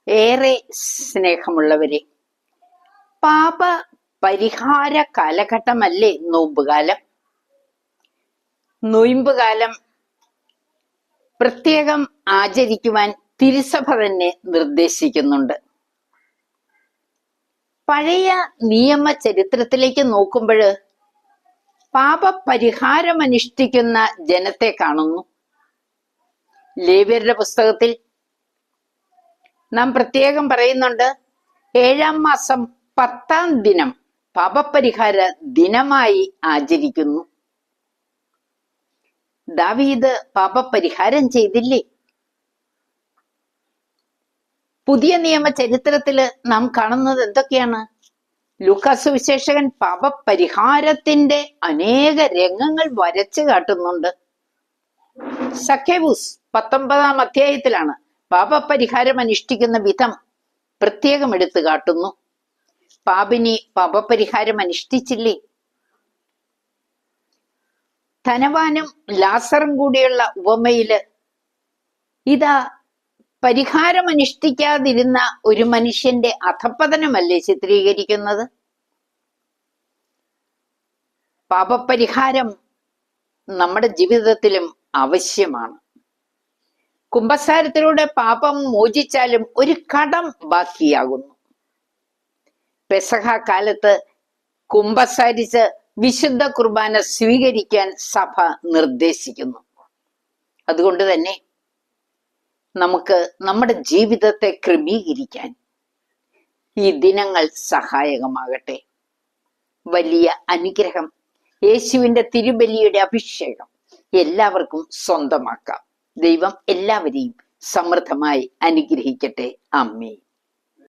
ഏറെ സ്നേഹമുള്ളവരെ, പാപ പരിഹാര കാലഘട്ടമല്ലേ നോമ്പുകാലം. നൊയമ്പുകാലം പ്രത്യേകം ആചരിക്കുവാൻ തിരുസഭ തന്നെ നിർദ്ദേശിക്കുന്നുണ്ട്. പഴയ നിയമ ചരിത്രത്തിലേക്ക് നോക്കുമ്പോൾ പാപപരിഹാരം അനുഷ്ഠിക്കുന്ന ജനത്തെ കാണുന്നു. ലേവ്യരുടെ പുസ്തകത്തിൽ നാം പ്രത്യേകം പറയുന്നുണ്ട്, 7-ാം മാസം 10-ാം ദിനം പാപപരിഹാര ദിനമായി ആചരിക്കുന്നു. ദാവീദ് പാപപരിഹാരം ചെയ്തില്ലേ? പുതിയ നിയമ ചരിത്രത്തിൽ നാം കാണുന്നത് എന്തൊക്കെയാണ്? ലൂക്കാസ് സുവിശേഷകൻ പാപപരിഹാരത്തിന്റെ അനേക രംഗങ്ങൾ വരച്ചു കാട്ടുന്നുണ്ട്. സഖ്യവൂസ് 19-ാം അധ്യായത്തിലാണ് പാപപരിഹാരം അനുഷ്ഠിക്കുന്ന വിധം പ്രത്യേകം എടുത്തു കാട്ടുന്നു. പാപിനി പാപപരിഹാരം അനുഷ്ഠിച്ചില്ലേ? ധനവാനും ലാസറും കൂടിയുള്ള ഉപമയില് ഇതാ പരിഹാരം അനുഷ്ഠിക്കാതിരുന്ന ഒരു മനുഷ്യന്റെ അധപ്പതനമല്ലേ ചിത്രീകരിക്കുന്നത്? പാപപരിഹാരം നമ്മുടെ ജീവിതത്തിലും ആവശ്യമാണ്. കുമ്പസാരത്തിലൂടെ പാപം മോചിച്ചാലും ഒരു കടം ബാക്കിയാകുന്നു. പെസഹ കാലത്ത് കുമ്പസാരിച്ച് വിശുദ്ധ കുർബാന സ്വീകരിക്കാൻ സഭ നിർദ്ദേശിക്കുന്നു. അതുകൊണ്ട് തന്നെ നമുക്ക് നമ്മുടെ ജീവിതത്തെ ക്രമീകരിക്കാൻ ഈ ദിനങ്ങൾ സഹായകമാകട്ടെ. വലിയ അനുഗ്രഹം, യേശുവിന്റെ തിരുബലിയുടെ അഭിഷേകം എല്ലാവർക്കും സ്വന്തമാക്കാം. ദൈവം എല്ലാവരെയും സമൃദ്ധമായി അനുഗ്രഹിക്കട്ടെ. ആമേൻ.